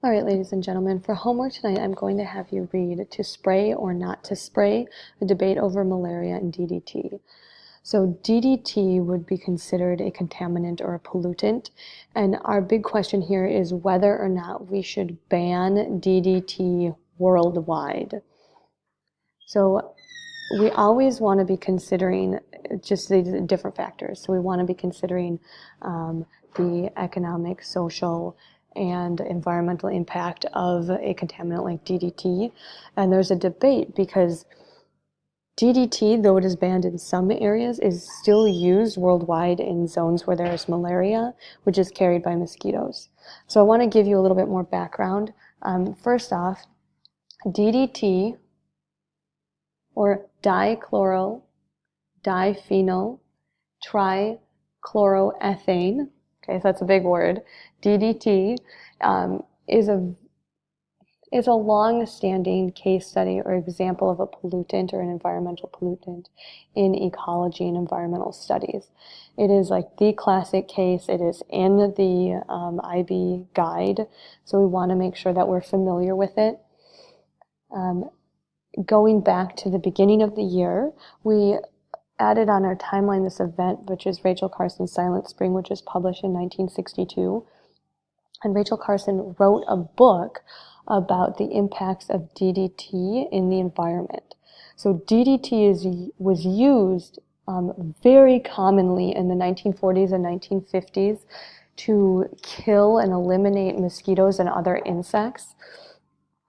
All right, ladies and gentlemen, for homework tonight, I'm going to have you read To Spray or Not to Spray, a debate over malaria and DDT. So DDT would be considered a contaminant or a pollutant, and our big question here is whether or not we should ban DDT worldwide. So we always want to be considering just the different factors. So we want to be considering the economic, social, and environmental impact of a contaminant like DDT. And there's a debate because DDT, though it is banned in some areas, is still used worldwide in zones where there is malaria, which is carried by mosquitoes. So I want to give you a little bit more background. First off, DDT, or dichloro, diphenyl, trichloroethane, okay, so that's a big word, DDT, is a long-standing case study or example of a pollutant or an environmental pollutant in ecology and environmental studies. It is like the classic case. It is in the IB guide, so we want to make sure that we're familiar with it. Going back to the beginning of the year, we added on our timeline this event, which is Rachel Carson's Silent Spring, which was published in 1962. And Rachel Carson wrote a book about the impacts of DDT in the environment. So DDT was used very commonly in the 1940s and 1950s to kill and eliminate mosquitoes and other insects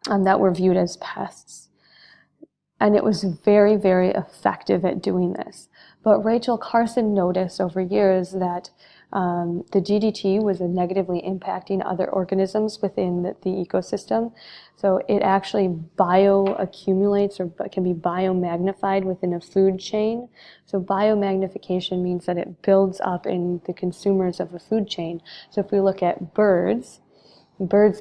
that were viewed as pests. And it was very, very effective at doing this. But Rachel Carson noticed over years that the DDT was negatively impacting other organisms within the ecosystem. So it actually bioaccumulates or can be biomagnified within a food chain. So biomagnification means that it builds up in the consumers of a food chain. So if we look at birds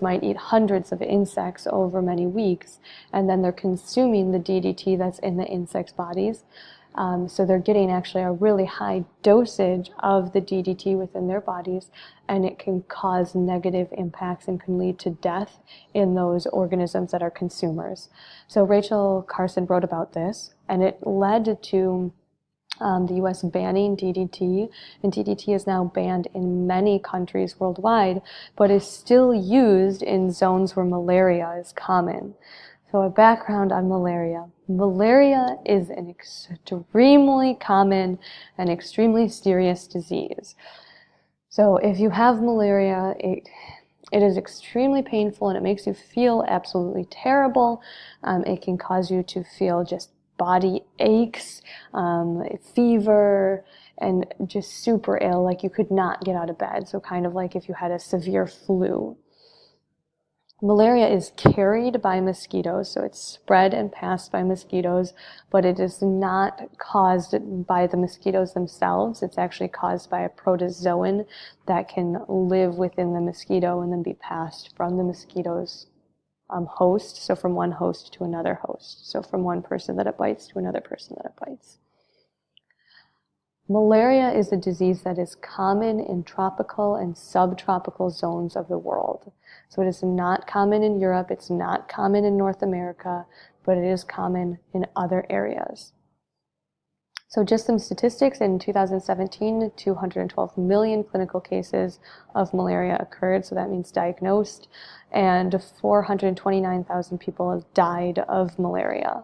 might eat hundreds of insects over many weeks, and then they're consuming the DDT that's in the insects' bodies. So they're getting actually a really high dosage of the DDT within their bodies, and it can cause negative impacts and can lead to death in those organisms that are consumers. So Rachel Carson wrote about this, and it led to the U.S. banning DDT, and DDT is now banned in many countries worldwide, but is still used in zones where malaria is common. So a background on malaria. Malaria is an extremely common and extremely serious disease. So if you have malaria, it is extremely painful and it makes you feel absolutely terrible. It can cause you to feel just body aches, fever, and just super ill, like you could not get out of bed. So kind of like if you had a severe flu. Malaria is carried by mosquitoes, so it's spread and passed by mosquitoes, but it is not caused by the mosquitoes themselves. It's actually caused by a protozoan that can live within the mosquito and then be passed from the mosquito's host, so from one host to another host, so from one person that it bites to another person that it bites. Malaria is a disease that is common in tropical and subtropical zones of the world. So it is not common in Europe, it's not common in North America, but it is common in other areas. So just some statistics, in 2017, 212 million clinical cases of malaria occurred, so that means diagnosed, and 429,000 people have died of malaria.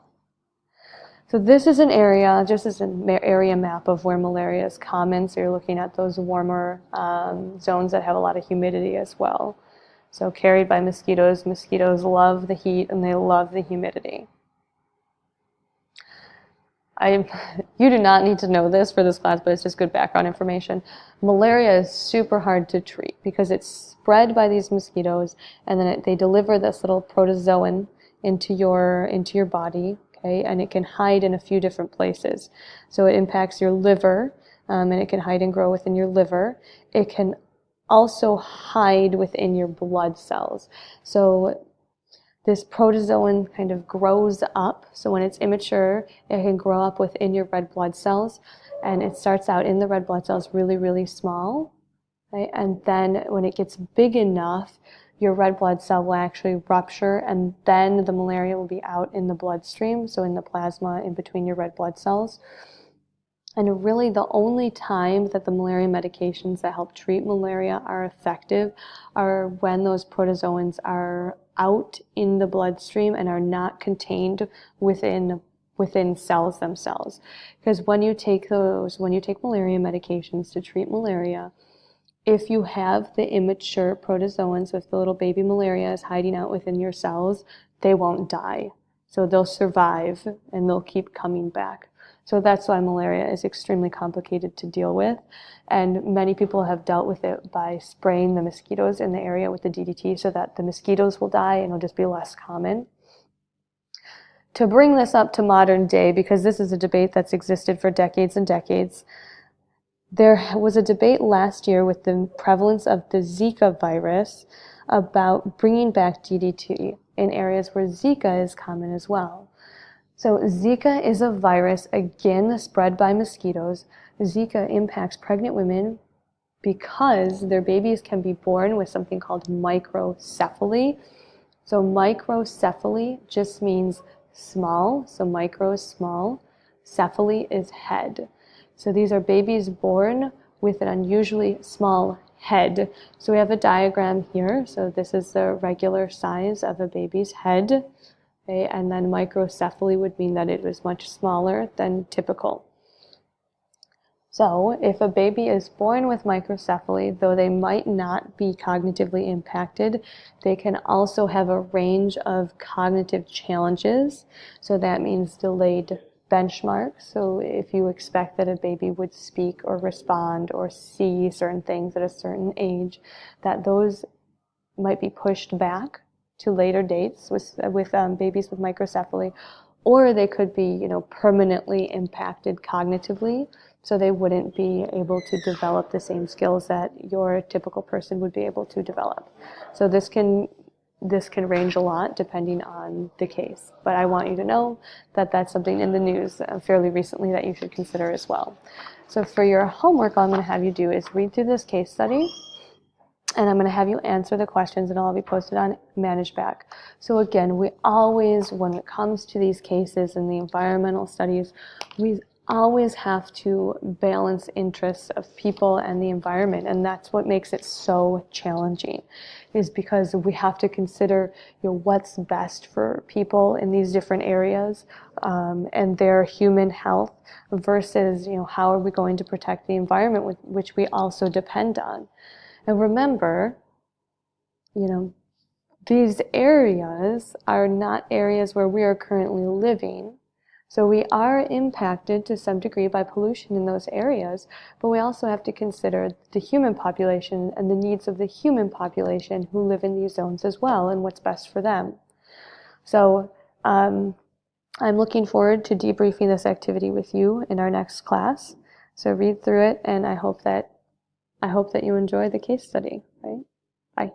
So this is an area, just as an area map of where malaria is common. So you're looking at those warmer zones that have a lot of humidity as well. So carried by mosquitoes. Mosquitoes love the heat and they love the humidity. You do not need to know this for this class, but it's just good background information. Malaria is super hard to treat because it's spread by these mosquitoes, and then they deliver this little protozoan into your body. Okay, and it can hide in a few different places. So it impacts your liver, and it can hide and grow within your liver. It can also hide within your blood cells. So this protozoan kind of grows up. So when it's immature, it can grow up within your red blood cells, and it starts out in the red blood cells really, really small. Right? And then when it gets big enough, your red blood cell will actually rupture, and then the malaria will be out in the bloodstream, so in the plasma in between your red blood cells. And really the only time that the malaria medications that help treat malaria are effective are when those protozoans are out in the bloodstream and are not contained within cells themselves. Because when you take malaria medications to treat malaria, if you have the immature protozoans, if the little baby malaria is hiding out within your cells, they won't die. So they'll survive and they'll keep coming back. So that's why malaria is extremely complicated to deal with. And many people have dealt with it by spraying the mosquitoes in the area with the DDT so that the mosquitoes will die and it'll just be less common. To bring this up to modern day, because this is a debate that's existed for decades and decades, there was a debate last year with the prevalence of the Zika virus about bringing back DDT in areas where Zika is common as well. So Zika is a virus, again, spread by mosquitoes. Zika impacts pregnant women because their babies can be born with something called microcephaly. So microcephaly just means small, so micro is small, cephaly is head. So these are babies born with an unusually small head. So we have a diagram here. So this is the regular size of a baby's head. Okay, and then microcephaly would mean that it was much smaller than typical. So if a baby is born with microcephaly, though they might not be cognitively impacted, they can also have a range of cognitive challenges. So that means delayed benchmarks. So if you expect that a baby would speak or respond or see certain things at a certain age, that those might be pushed back to later dates with babies with microcephaly, or they could be, permanently impacted cognitively, so they wouldn't be able to develop the same skills that your typical person would be able to develop. So this can range a lot depending on the case, but I want you to know that that's something in the news fairly recently that you should consider as well. So for your homework, all I'm going to have you do is read through this case study, and I'm going to have you answer the questions, and it'll all be posted on ManageBack. So again, we always, when it comes to these cases and the environmental studies, we always have to balance interests of people and the environment, and that's what makes it so challenging, is because we have to consider what's best for people in these different areas and their human health versus how are we going to protect the environment which we also depend on. And remember, these areas are not areas where we are currently living. So we are impacted to some degree by pollution in those areas, but we also have to consider the human population and the needs of the human population who live in these zones as well and what's best for them. So I'm looking forward to debriefing this activity with you in our next class. So read through it, and I hope that you enjoy the case study, right? Bye.